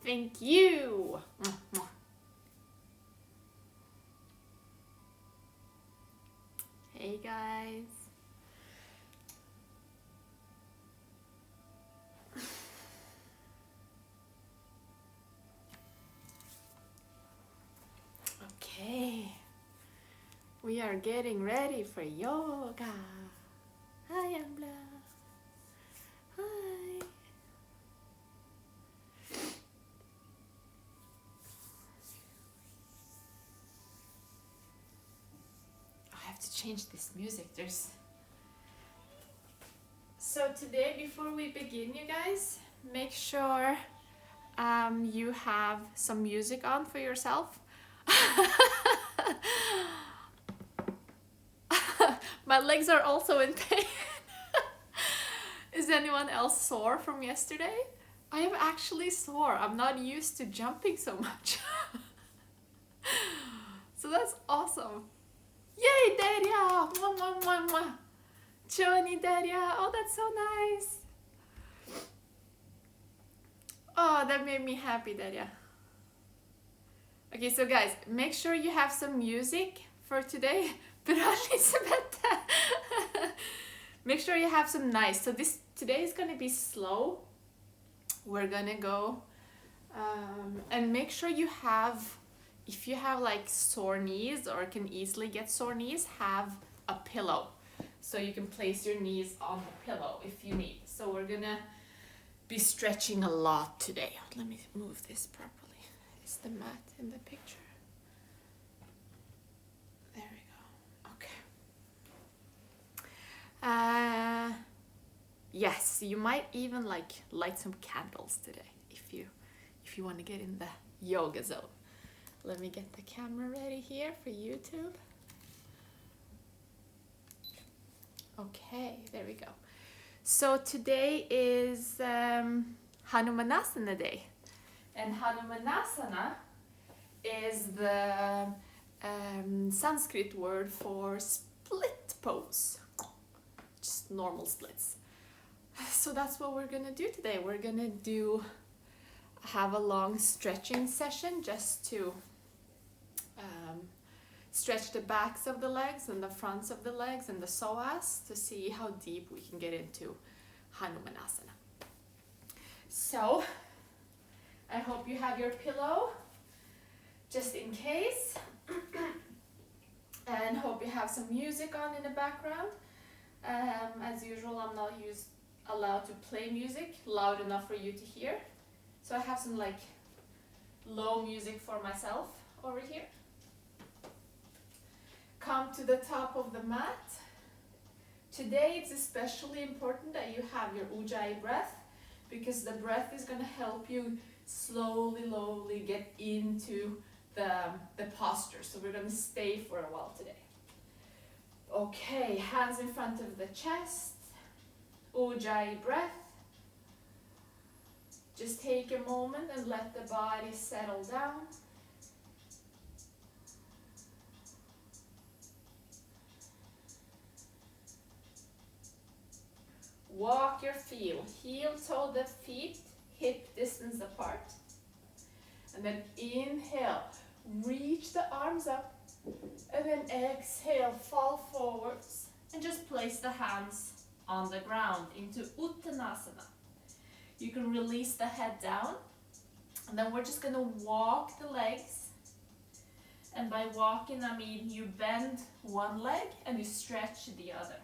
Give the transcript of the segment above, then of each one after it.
Thank you. Hey guys. Okay. We are getting ready for yoga. Hi, Ambla. Hi. I have to change this music. So today, before we begin, you guys, make sure you have some music on for yourself. My legs are also in pain. Is anyone else sore from yesterday? I am actually sore. I'm not used to jumping so much. So that's awesome. Yay, Daria! Mwah, mwah, mwah, mwah. Johnny, Daria. Oh, that's so nice. Oh, that made me happy, Daria. Okay, so guys, make sure you have some music for today. Bra, Elisabeth. Make sure you have some nice. So today is gonna be slow. We're gonna go and make sure you have, if you have like sore knees or can easily get sore knees, have a pillow. So you can place your knees on the pillow if you need. So we're gonna be stretching a lot today. Let me move this properly. Is the mat in the picture? There we go. Okay. Yes, you might even light some candles today if you want to get in the yoga zone. Let me get the camera ready here for YouTube. Okay, there we go. So today is Hanumanasana day. And Hanumanasana is the Sanskrit word for split pose. Just normal splits. So that's what we're gonna do today. We're gonna have a long stretching session just to stretch the backs of the legs and the fronts of the legs and the psoas to see how deep we can get into Hanumanasana. So I hope you have your pillow just in case, and hope you have some music on in the background. As usual, I'm not allowed to play music loud enough for you to hear, so I have some low music for myself over here. Come to the top of the mat. Today it's especially important that you have your Ujjayi breath, because the breath is going to help you slowly get into the posture. So we're going to stay for a while today. Okay, hands in front of the chest. Ujjayi breath. Just take a moment and let the body settle down. Walk your heel toe the feet hip distance apart. And then inhale, reach the arms up, and then exhale, fall forwards, and just place the hands on the ground into Uttanasana. You can release the head down, and then we're just gonna walk the legs. And by walking, I mean you bend one leg and you stretch the other.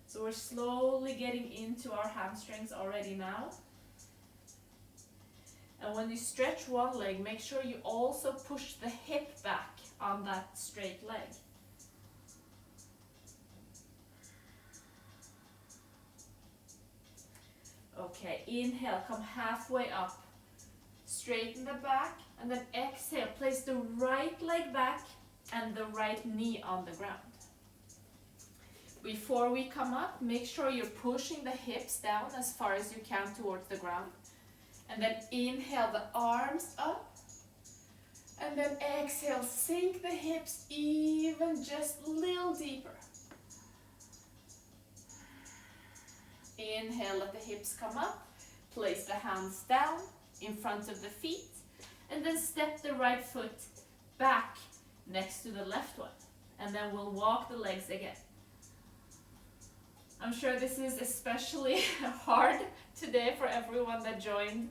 So we're slowly getting into our hamstrings already now. And when you stretch one leg, make sure you also push the hip back on that straight leg. Okay, inhale, come halfway up. Straighten the back, and then exhale, place the right leg back and the right knee on the ground. Before we come up, make sure you're pushing the hips down as far as you can towards the ground. And then inhale the arms up. And then exhale, sink the hips even just a little deeper. Inhale, let the hips come up. Place the hands down in front of the feet, and then step the right foot back next to the left one. And then we'll walk the legs again. I'm sure this is especially hard today for everyone that joined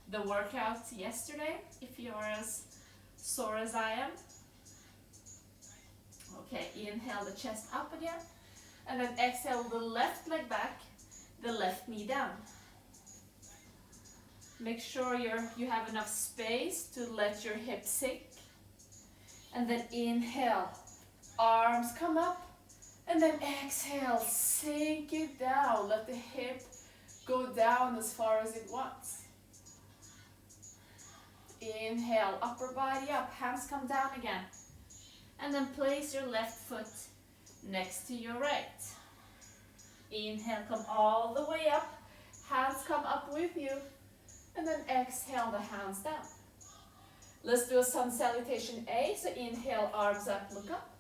the workout yesterday, if you are as sore as I am. Okay, inhale the chest up again, and then exhale the left leg back, the left knee down. Make sure you have enough space to let your hips sink. And then inhale, arms come up, and then exhale, sink it down. Let the hip go down as far as it wants. Inhale, upper body up, hands come down again. And then place your left foot next to your right. Inhale, come all the way up, hands come up with you. And then exhale the hands down. Let's do a sun salutation A. So inhale, arms up, look up.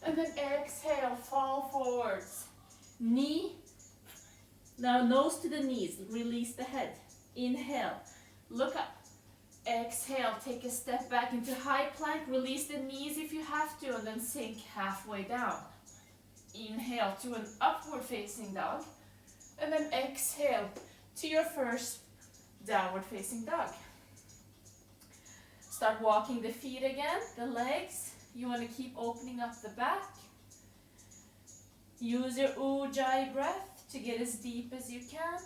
And then exhale, fall forwards. Knee, now nose to the knees, release the head. Inhale, look up. Exhale, take a step back into high plank, release the knees if you have to, and then sink halfway down. Inhale to an upward facing dog. And then exhale to your first downward facing dog. Start walking the feet again, the legs. You want to keep opening up the back. Use your Ujjayi breath to get as deep as you can.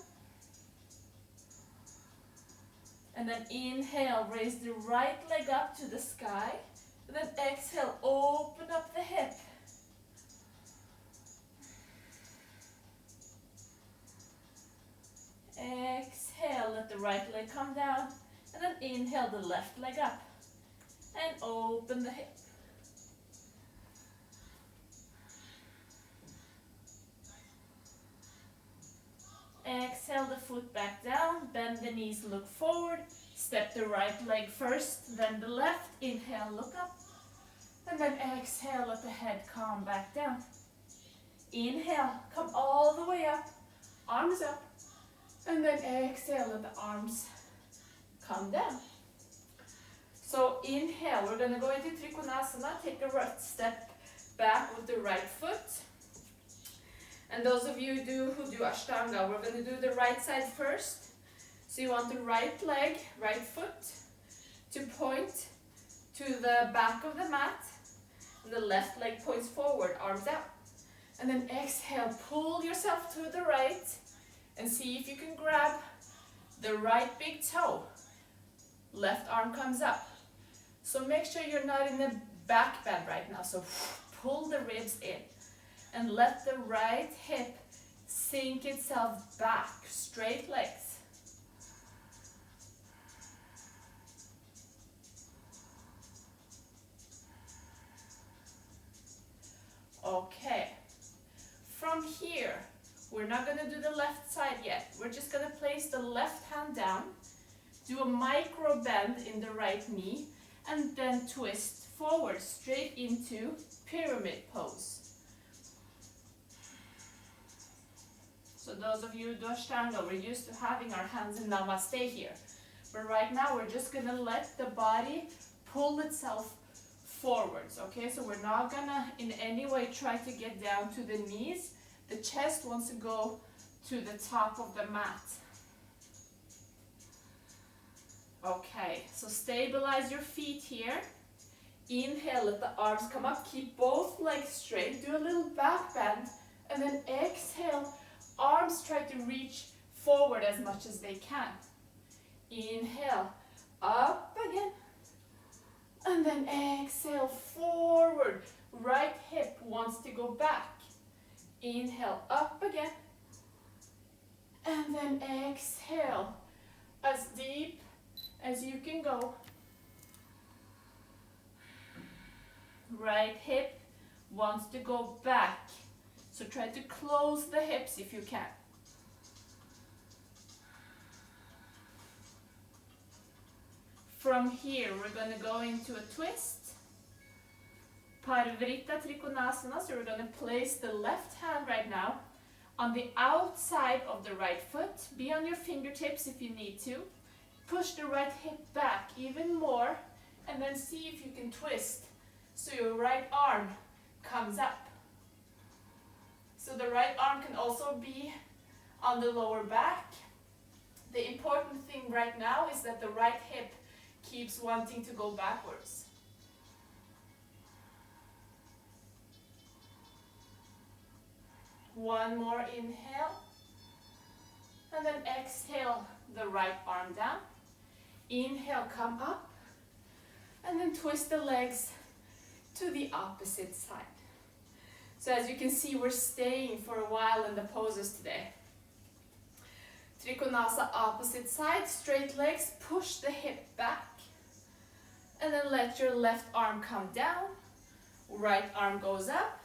And then inhale, raise the right leg up to the sky. And then exhale, open up the hip. Exhale, let the right leg come down. And then inhale the left leg up. And open the hip. Exhale the foot back down, bend the knees, look forward. Step the right leg first, then the left. Inhale, look up. And then exhale, let the head calm back down. Inhale, come all the way up, arms up. And then exhale, let the arms come down. So inhale, we're going to go into Trikonasana. Take a right step back with the right foot. And those of you who do Ashtanga, we're going to do the right side first. So you want the right leg, right foot to point to the back of the mat. And the left leg points forward, arms out. And then exhale, pull yourself to the right and see if you can grab the right big toe. Left arm comes up. So make sure you're not in the back bend right now. So pull the ribs in and let the right hip sink itself back. Straight legs. Okay. From here, we're not going to do the left side yet. We're just going to place the left hand down, do a micro bend in the right knee, and then twist forward straight into pyramid pose. So those of you who do Ashtanga, we're used to having our hands in Namaste here. But right now we're just going to let the body pull itself forwards, okay? So we're not going to in any way try to get down to the knees. The chest wants to go to the top of the mat. Okay, so stabilize your feet here. Inhale, let the arms come up. Keep both legs straight. Do a little back bend. And then exhale, arms try to reach forward as much as they can. Inhale, up again. And then exhale, forward. Right hip wants to go back. Inhale, up again. And then exhale, as deep as you can go. Right hip wants to go back. So try to close the hips if you can. From here, we're going to go into a twist. Parivrtta Trikonasana. So we're going to place the left hand right now On the outside of the right foot, be on your fingertips if you need to. Push the right hip back even more, and then see if you can twist so your right arm comes up. So the right arm can also be on the lower back. The important thing right now is that the right hip keeps wanting to go backwards. One more inhale, and then exhale the right arm down. Inhale, come up, and then twist the legs to the opposite side. So as you can see, we're staying for a while in the poses today. Trikonasa, opposite side, straight legs, push the hip back, and then let your left arm come down, right arm goes up.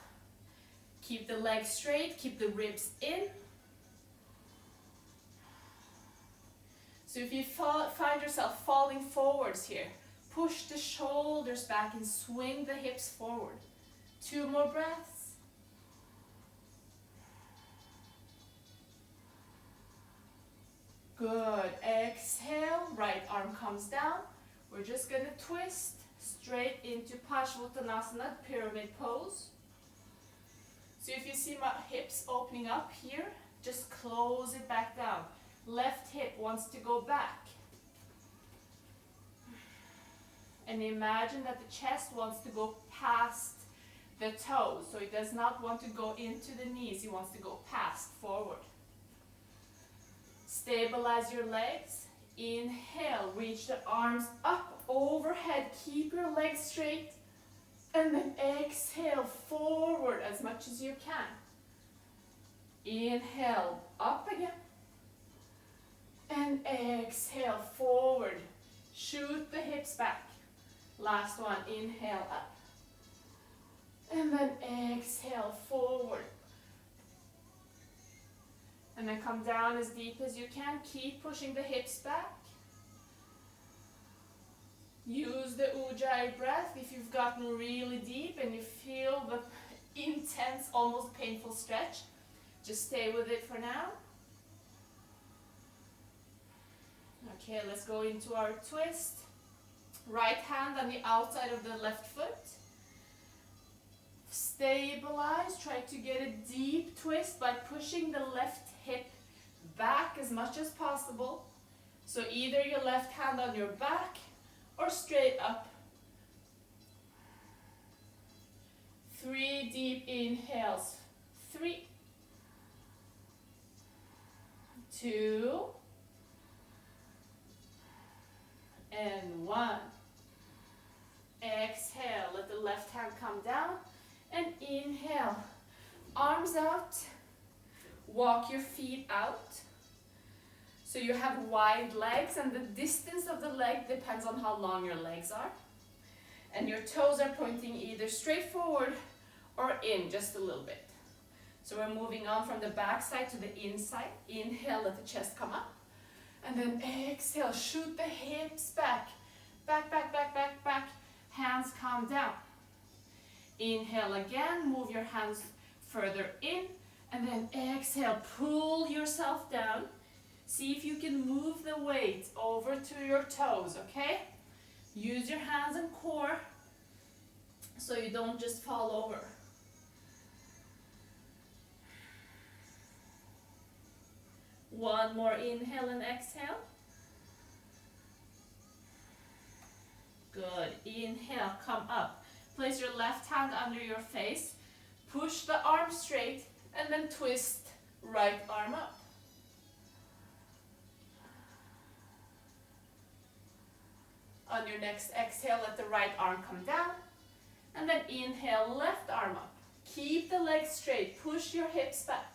Keep the legs straight, keep the ribs in. So if you find yourself falling forwards here, push the shoulders back and swing the hips forward. 2 more breaths. Good. Exhale, right arm comes down. We're just going to twist straight into Parsvottanasana, pyramid pose. So if you see my hips opening up here, just close it back down. Left hip wants to go back. And imagine that the chest wants to go past the toes. So it does not want to go into the knees, it wants to go past, forward. Stabilize your legs. Inhale, reach the arms up overhead. Keep your legs straight. And then exhale forward as much as you can. Inhale, up again. And exhale forward. Shoot the hips back. Last one, inhale up. And then exhale forward. And then come down as deep as you can. Keep pushing the hips back. Use the Ujjayi breath if you've gotten really deep and you feel the intense, almost painful stretch. Just stay with it for now. Okay, let's go into our twist. Right hand on the outside of the left foot. Stabilize, try to get a deep twist by pushing the left hip back as much as possible. So either your left hand on your back or straight up. 3 deep inhales. 3, 2, and 1. Exhale, let the left hand come down and inhale. Arms out, walk your feet out. So you have wide legs and the distance of the leg depends on how long your legs are. And your toes are pointing either straight forward or in just a little bit. So we're moving on from the back side to the inside. Inhale, let the chest come up. And then exhale, shoot the hips back. Back, back, back, back, back. Hands come down. Inhale again, move your hands further in. And then exhale, pull yourself down. See if you can move the weight over to your toes, okay? Use your hands and core so you don't just fall over. One more inhale and exhale. Good. Inhale, come up. Place your left hand under your face. Push the arm straight and then twist right arm up. On your next exhale, let the right arm come down. And then inhale, left arm up. Keep the legs straight. Push your hips back.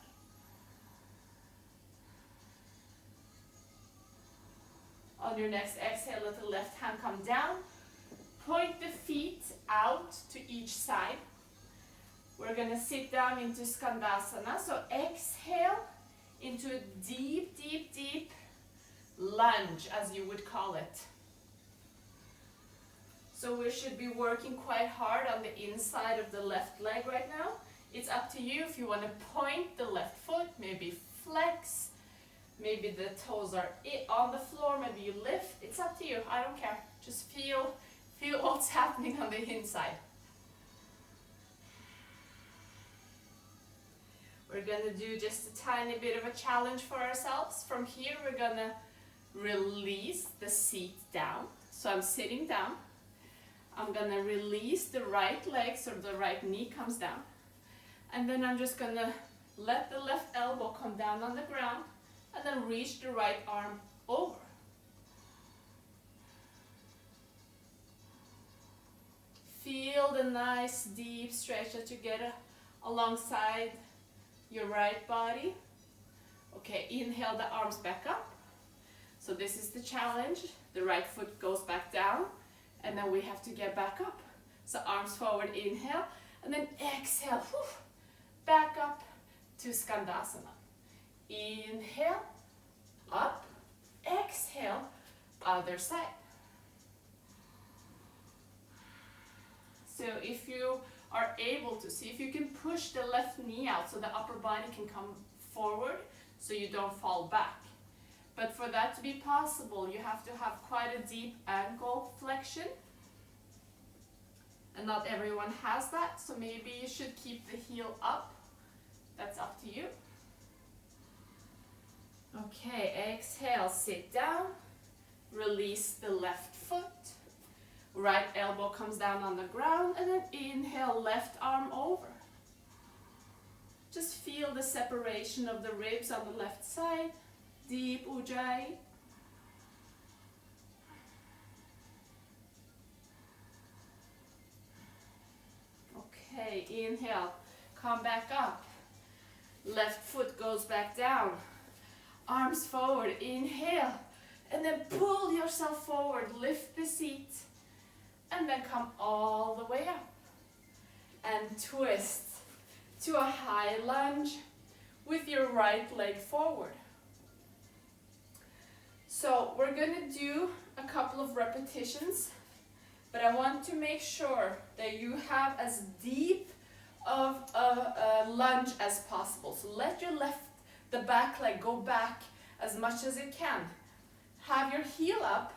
On your next exhale, let the left hand come down. Point the feet out to each side. We're going to sit down into Skandasana. So exhale into a deep, deep, deep lunge, as you would call it. So we should be working quite hard on the inside of the left leg right now. It's up to you if you want to point the left foot, maybe flex, maybe the toes are on the floor, maybe you lift. It's up to you, I don't care. Just feel what's happening on the inside. We're gonna do just a tiny bit of a challenge for ourselves. From here, we're gonna release the seat down. So I'm sitting down. I'm gonna release the right leg so the right knee comes down. And then I'm just gonna let the left elbow come down on the ground and then reach the right arm over. Feel the nice deep stretch that you get alongside your right body. Okay, inhale the arms back up. So this is the challenge. The right foot goes back down and then we have to get back up. So arms forward, inhale, and then exhale, back up to Skandasana. Inhale, up, exhale, other side. So if you are able to, see if you can push the left knee out so the upper body can come forward so you don't fall back. But for that to be possible, you have to have quite a deep ankle flexion. And not everyone has that, so maybe you should keep the heel up. That's up to you. Okay, exhale, sit down. Release the left foot. Right elbow comes down on the ground, and then inhale, left arm over. Just feel the separation of the ribs on the left side. Deep ujjayi. Okay, inhale, come back up. Left foot goes back down. Arms forward, inhale, and then pull yourself forward, lift the seat, and then come all the way up. And twist to a high lunge with your right leg forward. So we're gonna do a couple of repetitions, but I want to make sure that you have as deep of a lunge as possible. So let your the back leg go back as much as it can. Have your heel up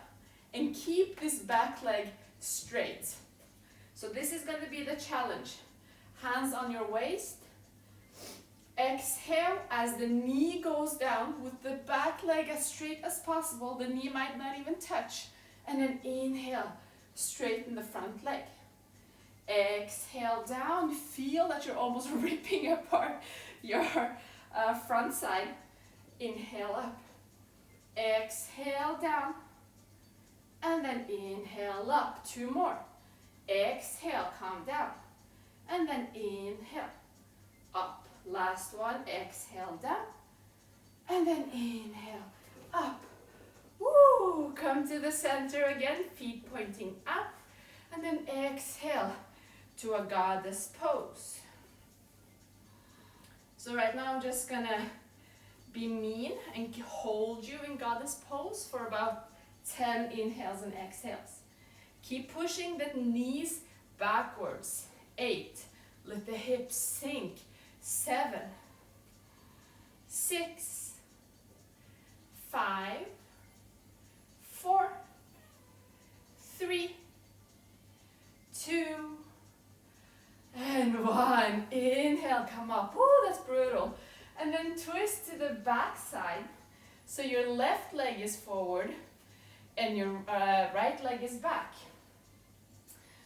and keep this back leg straight. So this is going to be the challenge. Hands on your waist. Exhale as the knee goes down with the back leg as straight as possible. The knee might not even touch. And then inhale, straighten the front leg. Exhale down, feel that you're almost ripping apart your front side. Inhale up. Exhale down. And then inhale up. 2 more. Exhale, come down. And then inhale, up. Last one, exhale down. And then inhale, up. Woo! Come to the center again, feet pointing up. And then exhale to a goddess pose. So right now I'm just gonna be mean and hold you in goddess pose for about 10 inhales and exhales. Keep pushing the knees backwards. 8. Let the hips sink. 7. 6. 5. 4. 3. 2. And 1. Inhale, come up. Woo, that's brutal. And then twist to the back side. So your left leg is forward and your right leg is back.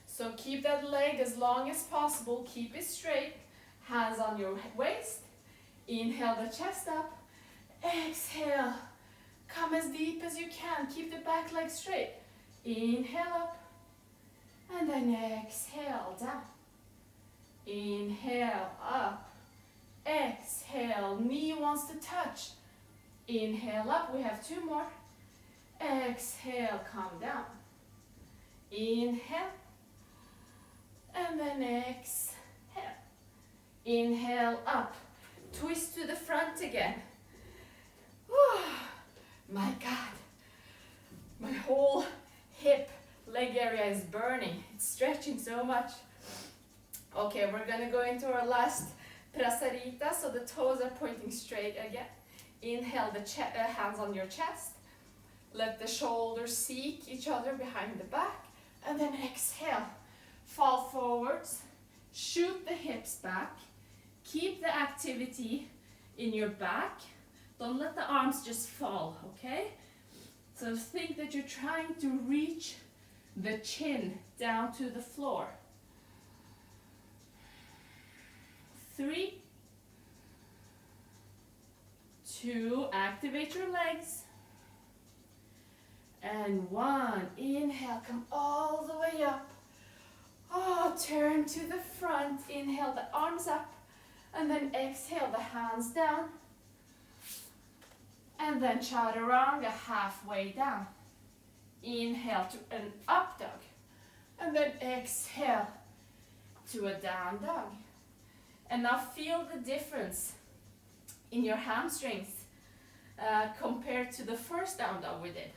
So keep that leg as long as possible. Keep it straight. Hands on your waist. Inhale the chest up. Exhale. Come as deep as you can. Keep the back leg straight. Inhale up. And then exhale down. Inhale up. Exhale. Knee wants to touch. Inhale up. We have 2 more. Exhale. Come down. Inhale. And then exhale. Inhale up. Twist to the front again. Whew. My God. My whole hip, leg area is burning. It's stretching so much. Okay, we're gonna go into our last Prasarita, so the toes are pointing straight again. Inhale, the hands on your chest. Let the shoulders seek each other behind the back. And then exhale, fall forwards, shoot the hips back. Keep the activity in your back. Don't let the arms just fall, okay? So think that you're trying to reach the chin down to the floor. 3, 2, activate your legs. And 1, inhale, come all the way up. Oh, turn to the front, inhale the arms up. And then exhale the hands down. And then chaturanga halfway down. Inhale to an up dog. And then exhale to a down dog. And now feel the difference in your hamstrings compared to the first down dog we did.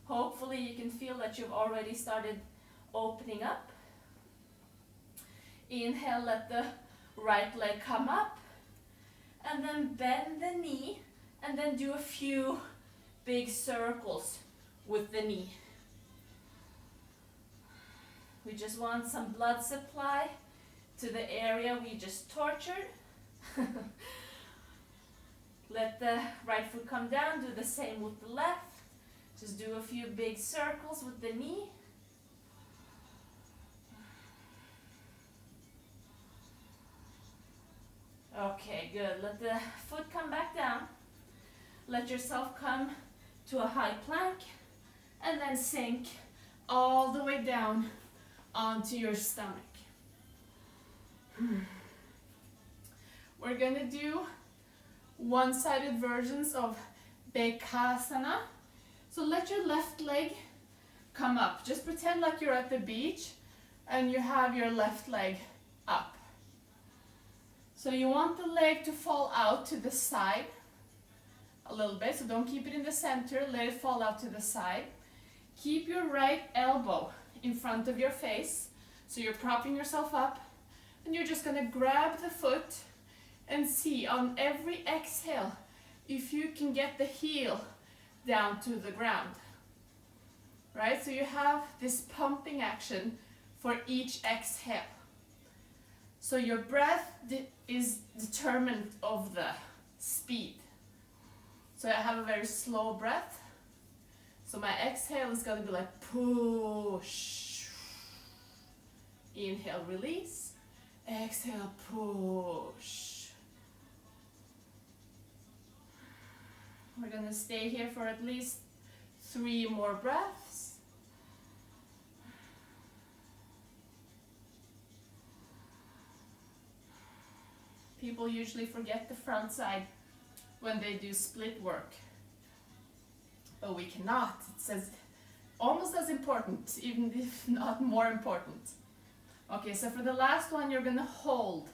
Hopefully you can feel that you've already started opening up. Inhale, let the right leg come up. And then bend the knee. And then do a few big circles with the knee. We just want some blood supply to the area we just tortured. Let the right foot come down, do the same with the left. Just do a few big circles with the knee. Okay, good. Let the foot come back down. Let yourself come to a high plank and then sink all the way down onto your stomach. We're going to do one-sided versions of Bekasana. So let your left leg come up. Just pretend like you're at the beach and you have your left leg up. So you want the leg to fall out to the side a little bit, so don't keep it in the center, let it fall out to the side. Keep your right elbow in front of your face, so you're propping yourself up, and you're just going to grab the foot and see on every exhale if you can get the heel down to the ground. Right, so you have this pumping action for each exhale. So your breath is determined of the speed. So I have a very slow breath. So my exhale is going to be like push. Inhale, release. Exhale, push. We're going to stay here for at least 3 more breaths. People usually forget the front side when they do split work. But we cannot. It's almost as important, even if not more important. Okay, so for the last one, you're going to hold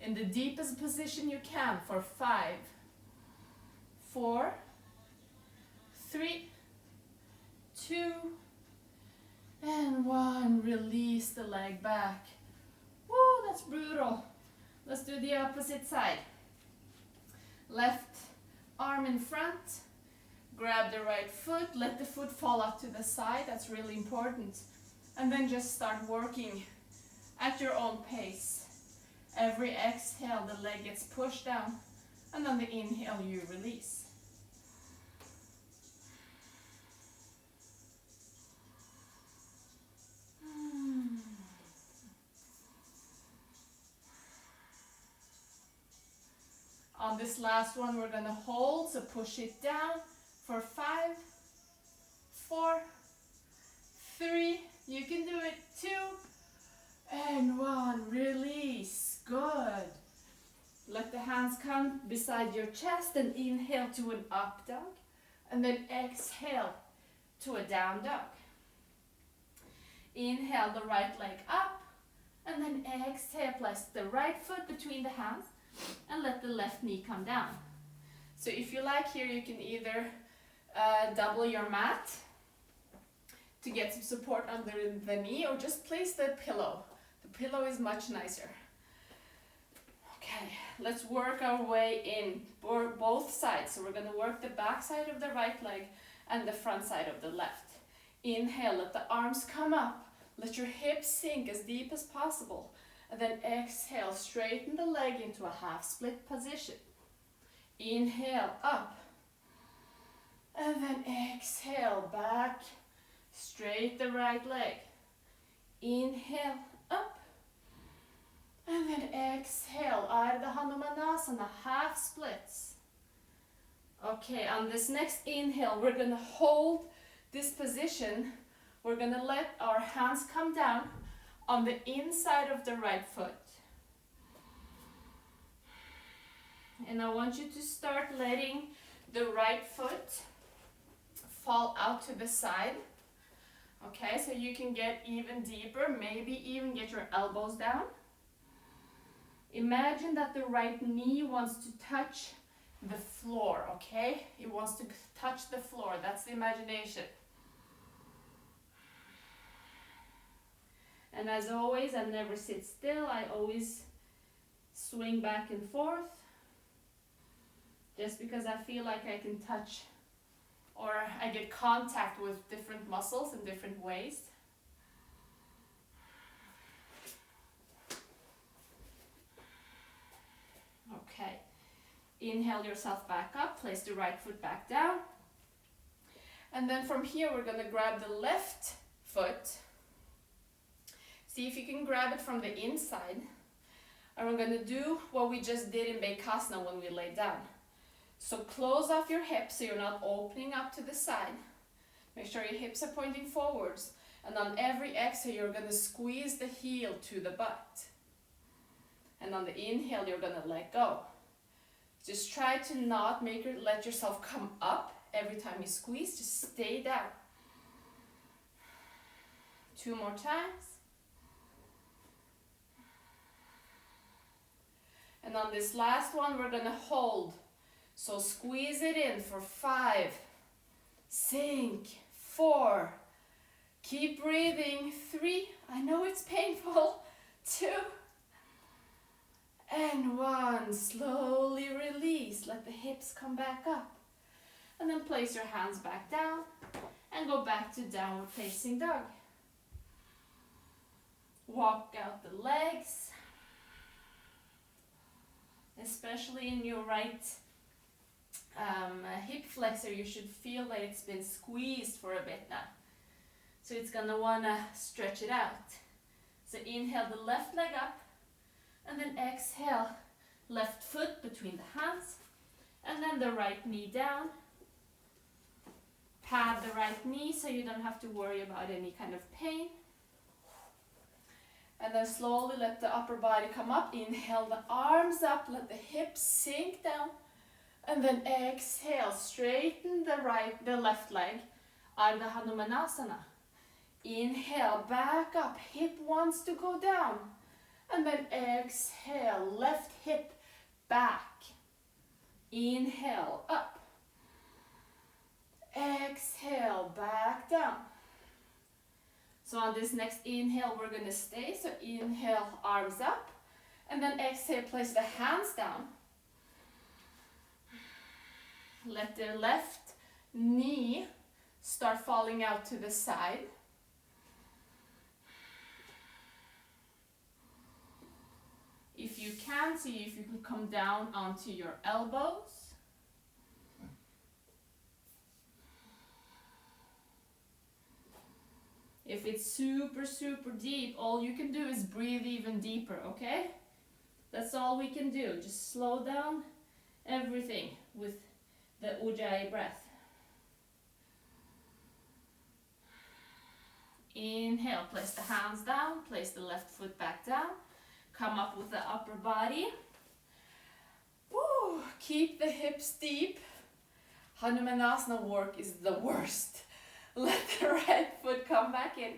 in the deepest position you can for 5, 4, 3, 2, and 1. Release the leg back. Woo, that's brutal. Let's do the opposite side. Left arm in front, grab the right foot, let the foot fall off to the side, that's really important. And then just start working at your own pace. Every exhale, the leg gets pushed down, and on the inhale, you release. On this last one, we're going to hold, so push it down for 5, 4, 3, you can do it, 2, and 1, release, good. Let the hands come beside your chest and inhale to an up dog, and then exhale to a down dog. Inhale the right leg up, and then exhale, place the right foot between the hands, and let the left knee come down. So if you like here, you can either double your mat to get some support under the knee, or just place the pillow. The pillow is much nicer. Okay. Okay, let's work our way in both sides. So we're going to work the back side of the right leg and the front side of the left. Inhale, let the arms come up. Let your hips sink as deep as possible. And then exhale, straighten the leg into a half split position. Inhale, up. And then exhale, back. Straight the right leg. Inhale, up. And then exhale, out of the Hanumanasana, half splits. Okay, on this next inhale, we're going to hold this position. We're going to let our hands come down on the inside of the right foot. And I want you to start letting the right foot fall out to the side. Okay, so you can get even deeper, maybe even get your elbows down. Imagine that the right knee wants to touch the floor, okay? It wants to touch the floor, that's the imagination. And as always, I never sit still, I always swing back and forth. Just because I feel like I can touch or I get contact with different muscles in different ways. Okay, inhale yourself back up, place the right foot back down. And then from here we're going to grab the left foot. See if you can grab it from the inside. And we're going to do what we just did in Bekasana when we lay down. So close off your hips so you're not opening up to the side. Make sure your hips are pointing forwards. And on every exhale you're going to squeeze the heel to the butt. And on the inhale, you're gonna let go. Just try to not let yourself come up every time you squeeze. Just stay down. 2 more times. And on this last one, we're gonna hold. So squeeze it in for 5, sink, 4, keep breathing, 3, I know it's painful, 2, and 1, slowly release, let the hips come back up. And then place your hands back down and go back to downward facing dog. Walk out the legs, especially in your right hip flexor. You should feel that it's been squeezed for a bit now. So it's gonna wanna stretch it out. So inhale the left leg up, and then exhale, left foot between the hands, and then the right knee down. Pad the right knee so you don't have to worry about any kind of pain. And then slowly let the upper body come up. Inhale the arms up, let the hips sink down. And then exhale, straighten the left leg out of the Hanumanasana. Inhale, back up, hip wants to go down. And then exhale, left hip back. Inhale, up. Exhale, back down. So on this next inhale, we're gonna stay. So inhale, arms up. And then exhale, place the hands down. Let the left knee start falling out to the side. If you can, see if you can come down onto your elbows. If it's super, super deep, all you can do is breathe even deeper, okay? That's all we can do. Just slow down everything with the Ujjayi breath. Inhale, place the hands down, place the left foot back down. Come up with the upper body. Woo! Keep the hips deep. Hanumanasana work is the worst. Let the right foot come back in.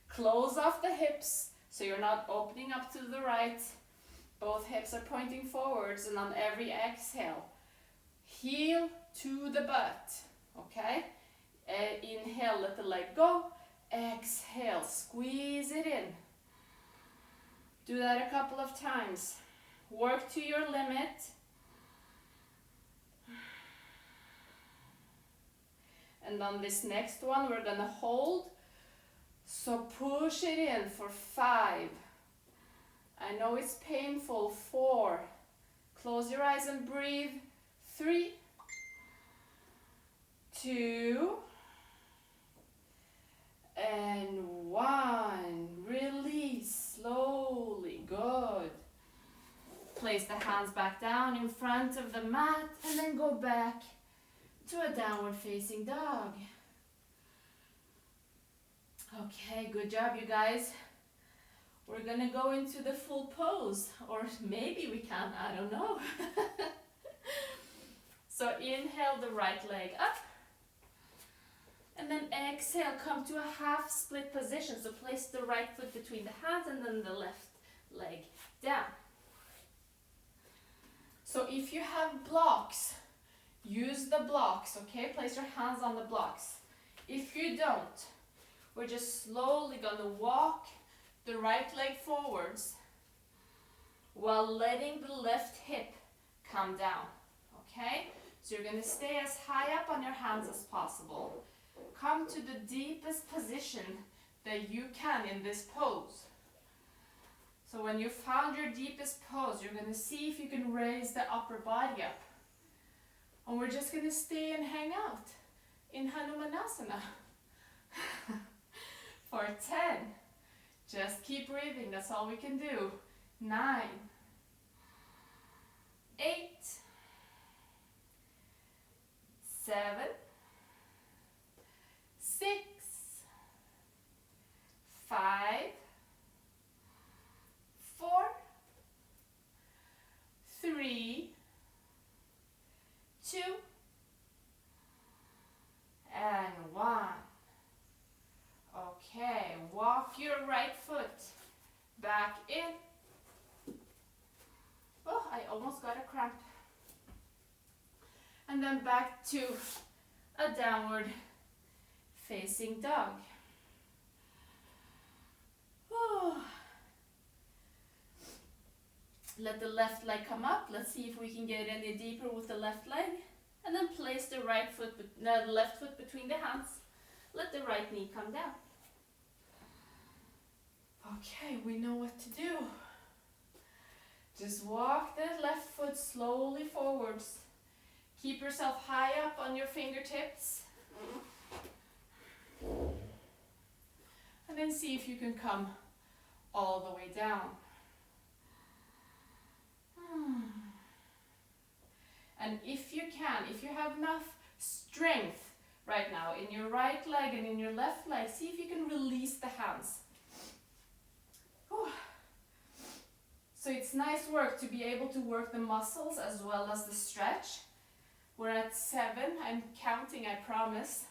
Close off the hips so you're not opening up to the right. Both hips are pointing forwards, and on every exhale, heel to the butt. Okay? Inhale, let the leg go. Exhale, squeeze it in. Do that a couple of times. Work to your limit. And on this next one, we're gonna hold. So push it in for 5. I know it's painful. 4. Close your eyes and breathe. 3, 2, and 1. Release slowly. Good. Place the hands back down in front of the mat and then go back to a downward facing dog. Okay, good job, you guys. We're gonna go into the full pose, or maybe we can, I don't know. So inhale the right leg up, and then exhale, come to a half split position. So place the right foot between the hands and then the left leg down. So if you have blocks, use the blocks, okay? Place your hands on the blocks. If you don't, we're just slowly gonna walk the right leg forwards while letting the left hip come down, okay? So you're gonna stay as high up on your hands as possible. Come to the deepest position that you can in this pose. So when you found your deepest pose, you're gonna see if you can raise the upper body up. And we're just gonna stay and hang out in Hanumanasana for 10. Just keep breathing, that's all we can do. 9, 8, 7, 6, 5, 4, 3, 2, and 1. Okay, walk your right foot back in. Oh, I almost got a cramp. And then back to a downward facing dog. Oh. Let the left leg come up. Let's see if we can get any deeper with the left leg. And then place the left foot between the hands. Let the right knee come down. Okay, we know what to do. Just walk the left foot slowly forwards. Keep yourself high up on your fingertips. And then see if you can come all the way down. And if you can, if you have enough strength right now in your right leg and in your left leg, see if you can release the hands. Whew. So it's nice work to be able to work the muscles as well as the stretch. We're at 7. I'm counting, I promise.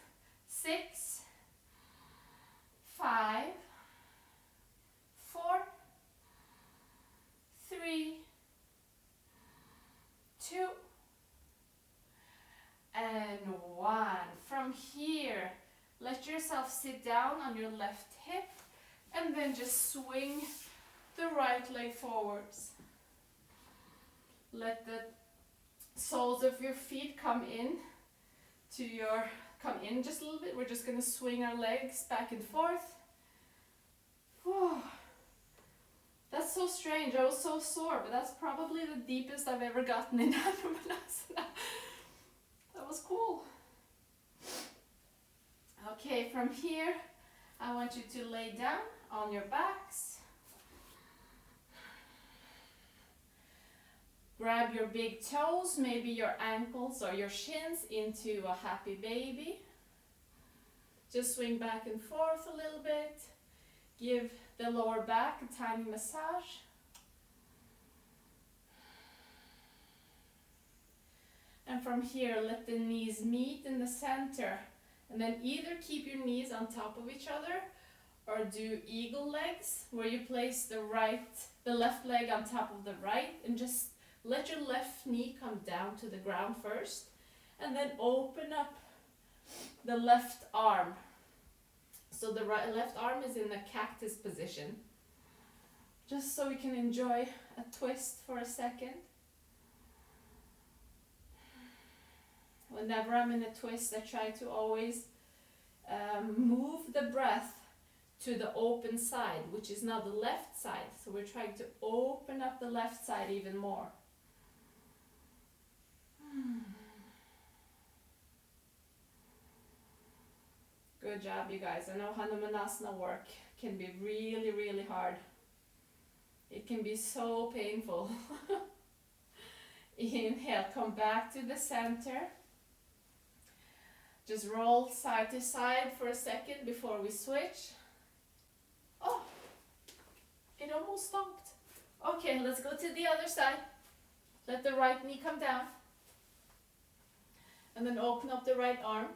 6, 5, 4, 3, 2, and 1. From here, let yourself sit down on your left hip and then just swing the right leg forwards. Let the soles of your feet come in just a little bit. We're just going to swing our legs back and forth. Whew. That's so strange. I was so sore, but that's probably the deepest I've ever gotten in Hanumanasana. That was cool. Okay, from here, I want you to lay down on your backs. Grab your big toes, maybe your ankles or your shins into a happy baby. Just swing back and forth a little bit. Give the lower back a tiny massage. And from here, let the knees meet in the center. And then either keep your knees on top of each other or do eagle legs, where you place the left leg on top of the right and just let your left knee come down to the ground first. And then open up the left arm. So the left arm is in the cactus position. Just so we can enjoy a twist for a second. Whenever I'm in a twist, I try to always move the breath to the open side, which is now the left side. So we're trying to open up the left side even more. Good job, you guys. I know Hanumanasana work can be really, really hard. It can be so painful. Inhale, come back to the center. Just roll side to side for a second before we switch. Oh, it almost stopped. Okay, let's go to the other side. Let the right knee come down. And then open up the right arm.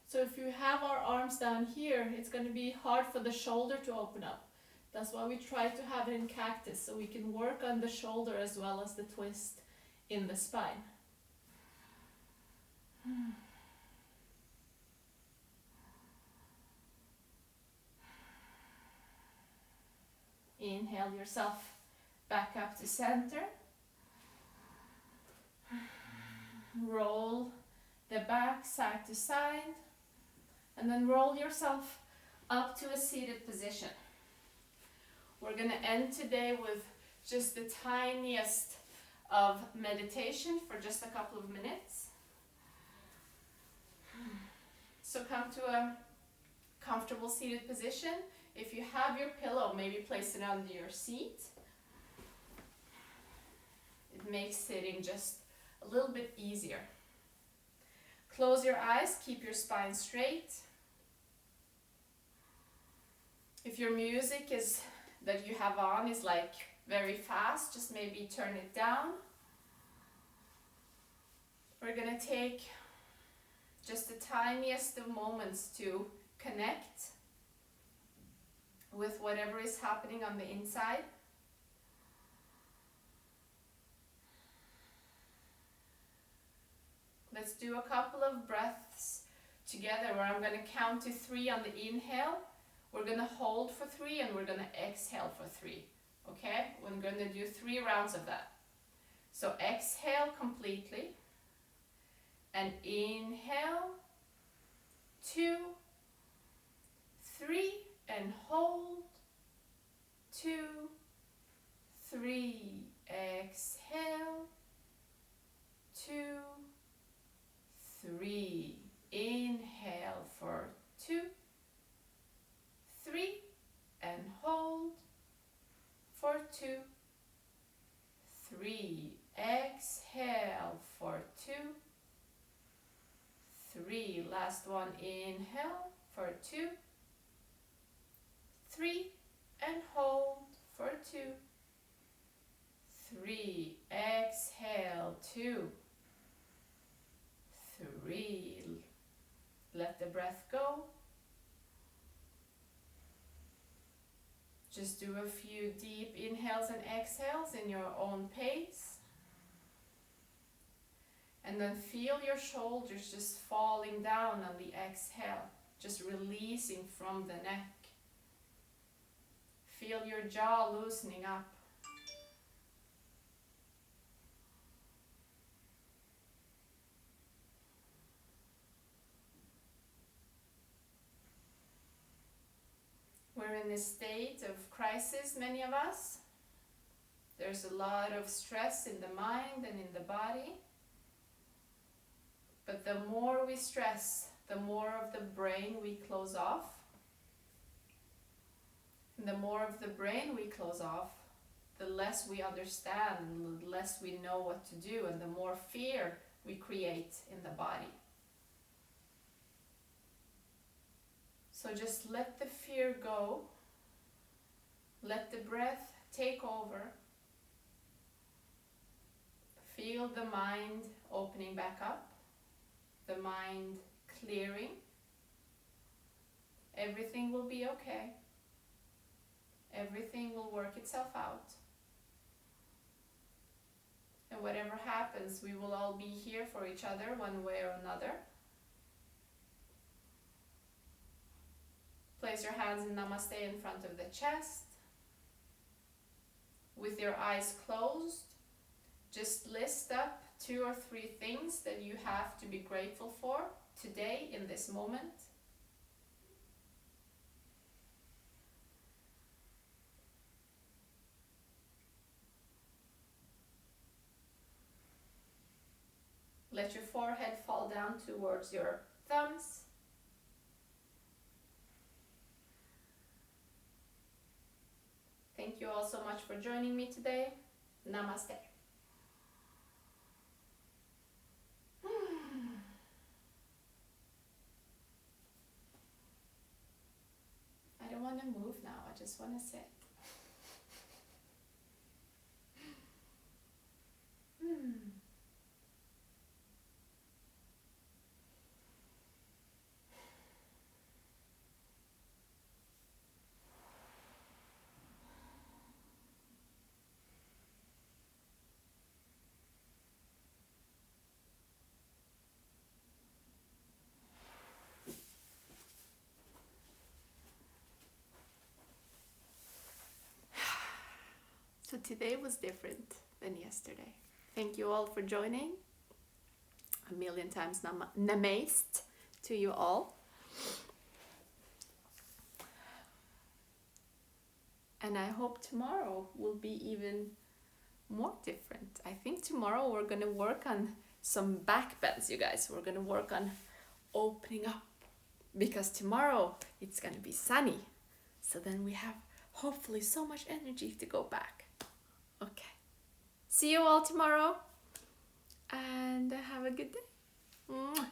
So if you have our arms down here, it's going to be hard for the shoulder to open up. That's why we try to have it in cactus, so we can work on the shoulder as well as the twist in the spine. Inhale yourself back up to center. Roll the back side to side. And then roll yourself up to a seated position. We're going to end today with just the tiniest of meditation for just a couple of minutes. So come to a comfortable seated position. If you have your pillow, maybe place it under your seat. It makes sitting just a little bit easier. Close your eyes, keep your spine straight. If your music is that you have on is like very fast, just maybe turn it down. We're gonna take just the tiniest of moments to connect with whatever is happening on the inside. Let's do a couple of breaths together where I'm going to count to 3 on the inhale. We're going to hold for 3 and we're going to exhale for 3. Okay? We're going to do 3 rounds of that. So exhale completely. And inhale. 2, 3, and hold. 2, 3, exhale. 2, 3, inhale for 2, 3, and hold for 2, 3, exhale for 2, 3, last one, inhale for 2, 3, and hold for 2, 3, exhale, 2, 3, let the breath go. Just do a few deep inhales and exhales in your own pace. And then feel your shoulders just falling down on the exhale, just releasing from the neck. Feel your jaw loosening up. We're in a state of crisis, many of us. There's a lot of stress in the mind and in the body. But the more we stress, the more of the brain we close off. And the more of the brain we close off, the less we understand, the less we know what to do, and the more fear we create in the body. So just let the fear go. Let the breath take over. Feel the mind opening back up. The mind clearing. Everything will be okay. Everything will work itself out. And whatever happens, we will all be here for each other one way or another. Place your hands in Namaste in front of the chest. with your eyes closed, just list up 2 or 3 things that you have to be grateful for today in this moment. Let your forehead fall down towards your thumbs. Thank you all so much for joining me today. Namaste. I don't want to move now, I just want to sit. So today was different than yesterday. Thank you all for joining. A million times namaste to you all. And I hope tomorrow will be even more different. I think tomorrow we're going to work on some back bends, you guys. We're going to work on opening up, because tomorrow it's going to be sunny. So then we have hopefully so much energy to go back. Okay. See you all tomorrow and have a good day. Mwah.